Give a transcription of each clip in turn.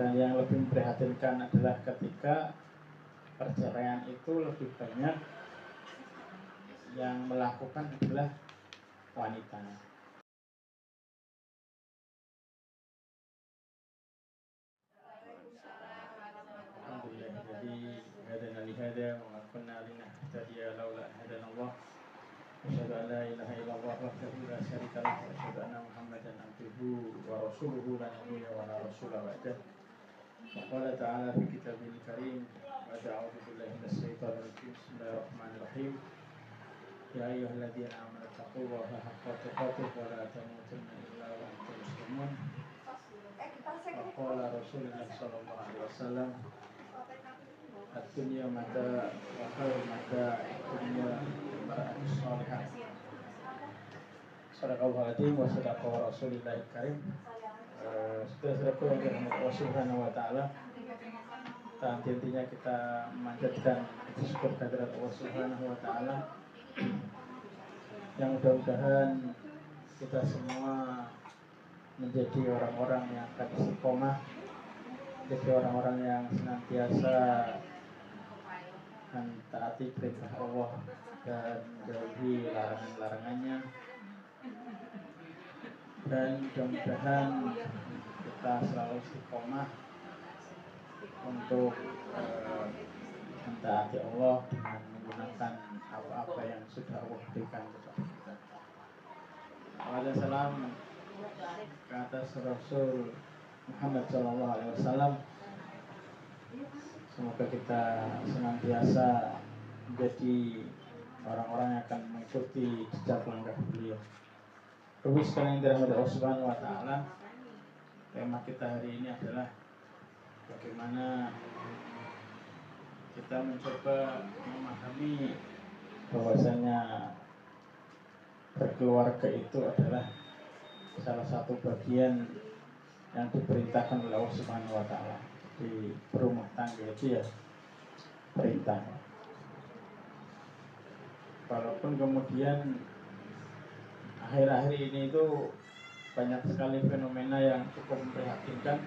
Dan yang lebih memprihatinkan adalah ketika perceraian itu lebih banyak yang melakukan adalah wanita. Alhamdulillah, jadi hadana li hada wa ma kunna linahtadiya laula an hadana Allah. Asyhadu an la ilaha illallah wahdahu la syarika lah wa asyhadu anna Muhammadan abduhu wa rasuluhu la nabiyya wa la rasula ba'dah. Wa qala ta'ala fi kitabihil karim wa a'udzu billahi minasy syaithanir rajim. Bismillahirrahmanirrahim. Ya ayyuhalladzina amanu taqullaha haqqa tuqatih wa la tamutunna illa wa antum muslimun. Wa qala Rasulullah sallallahu alaihi wasallam, ad-dunya mata wa khairu mata ad-dunya mar'atus salihah. Sadaqallahu aladzim wa sadaqa Rasulillahil karim. Saudara-saudaraku yang dirahmati Allah Subhanahu wa taala, intinya kita memanjatkan syukur kehadirat Allah Subhanahu wa taala yang mudah-mudahan kita semua menjadi orang-orang yang akan istiqomah, menjadi orang-orang yang senantiasa mentaati perintah Allah dan menjauhi larangan-larangannya, dan mudah-mudahan kita selalu istiqomah untuk mentaati Allah dengan menggunakan apa-apa yang sudah Allah berikan kepada kita. Salam ke atas Rasul Muhammad SAW. Semoga kita senantiasa menjadi orang-orang yang akan mengikuti jejak langkah beliau. Rumus sekalian yang dirahmati Allah Subhanahu wa taala, tema kita hari ini adalah bagaimana kita mencoba memahami bahwasanya berkeluarga itu adalah salah satu bagian yang diperintahkan oleh Allah Subhanahu wa taala. Di berumah tangga itu ya perintah. Walaupun kemudian akhir-akhir ini itu banyak sekali fenomena yang cukup memprihatinkan,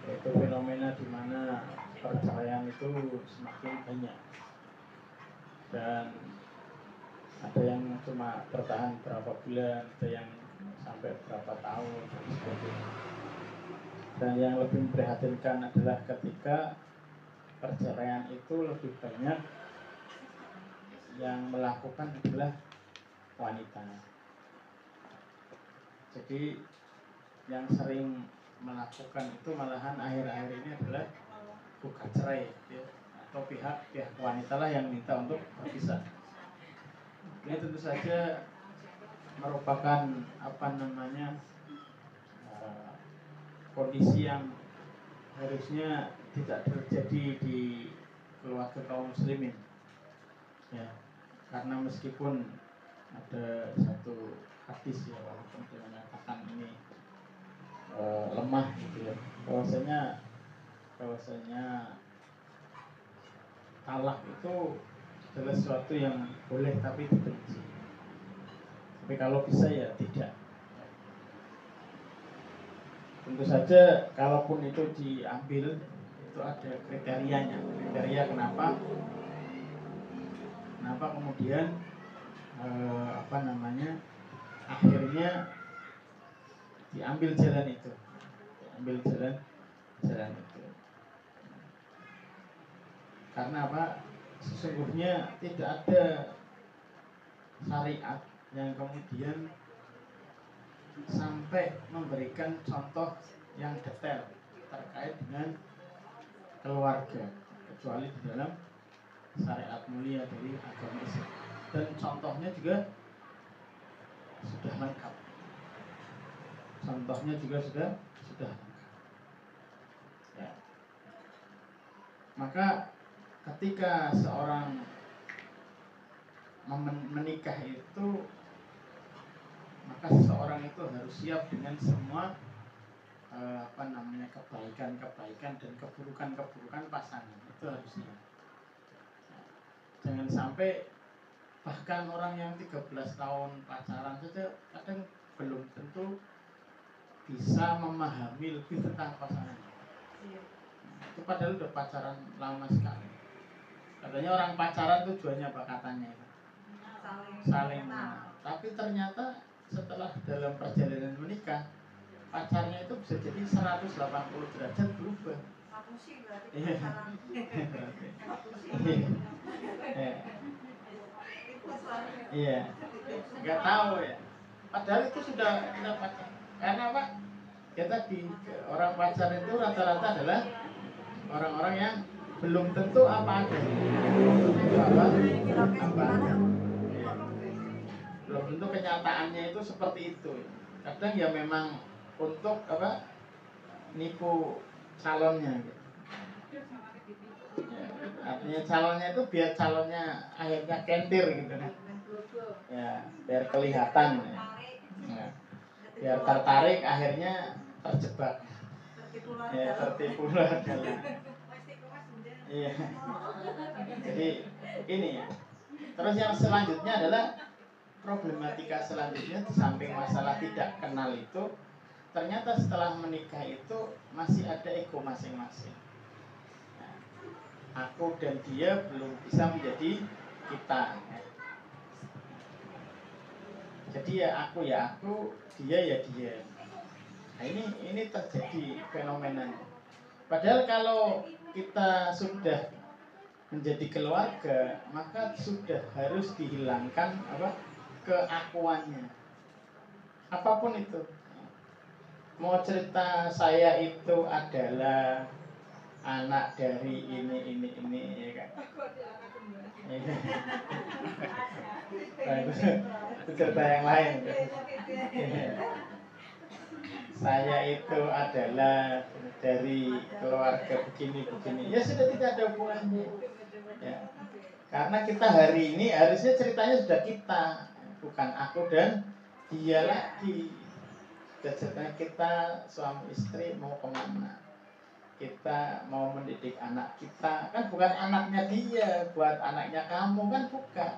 yaitu fenomena di mana perceraian itu semakin banyak, dan ada yang cuma bertahan berapa bulan, ada yang sampai berapa tahun dan sebagainya. Dan yang lebih memprihatinkan adalah ketika perceraian itu lebih banyak yang melakukan adalah wanita. Jadi yang sering melakukan itu malahan akhir-akhir ini adalah gugat cerai, ya, atau pihak wanita lah yang minta untuk berpisah. Ini tentu saja merupakan kondisi yang harusnya tidak terjadi di keluarga kaum muslimin, ya, karena meskipun ada satu hadis ya, walaupun dia menyatakan ini lemah gitu ya, bahwasanya talak itu adalah sesuatu yang boleh tapi dibenci. Tapi kalau bisa ya tidak. Tentu saja kalaupun itu diambil, itu ada kriterianya. Kriteria kenapa kemudian akhirnya diambil jalan itu. Karena apa? Sesungguhnya tidak ada syariat yang kemudian sampai memberikan contoh yang detail terkait dengan keluarga, kecuali di dalam syariat mulia dari agama Islam. Dan contohnya juga sudah lengkap. Sudah lengkap. Ya. Maka ketika seorang menikah itu, maka seseorang itu harus siap dengan semua kebaikan-kebaikan dan keburukan-keburukan pasangan. Itu harus siap. Jangan sampai bahkan orang yang 13 tahun pacaran saja kadang belum tentu bisa memahami lebih tentang pasangannya. padahal udah pacaran lama sekali. Katanya orang pacaran tujuannya apa katanya itu? Saling mengenal. Tapi ternyata setelah dalam perjalanan menikah, pacarnya itu bisa jadi 180 derajat berubah. Iya. Iya. Nggak tahu ya. Padahal itu sudah pacar. Karena apa? Ya tadi orang pacaran itu rata-rata adalah orang-orang yang belum tentu apa adanya. Apa? Belum tentu kenyataannya itu seperti itu. Kadang ya memang untuk apa? Nipu calonnya. Ya, artinya calonnya itu biar calonnya akhirnya kentir gitu kan. Ya, biar kelihatan ya. Ya. Biar tertarik akhirnya terjebak. Ya, tertipu adalah. Iya. Jadi ini ya. Terus yang selanjutnya adalah problematika selanjutnya di samping masalah tidak kenal itu, ternyata setelah menikah itu masih ada ego masing-masing. Nah, aku dan dia belum bisa menjadi kita. Jadi ya aku, dia ya dia. Nah, ini terjadi fenomenanya. Padahal kalau kita sudah menjadi keluarga, maka sudah harus dihilangkan apa? Keakuannya. Apapun itu. Mau cerita saya itu adalah anak dari ini ya kan. Itu cerita yang lain. Saya itu adalah dari keluarga begini. Ya sudah tidak ada hubungannya. Ya. Karena kita hari ini harusnya ceritanya sudah kita, bukan aku dan dia lagi. Ceritanya kita suami istri mau kemana, kita mau mendidik anak kita, kan bukan anaknya dia buat anaknya kamu, kan bukan.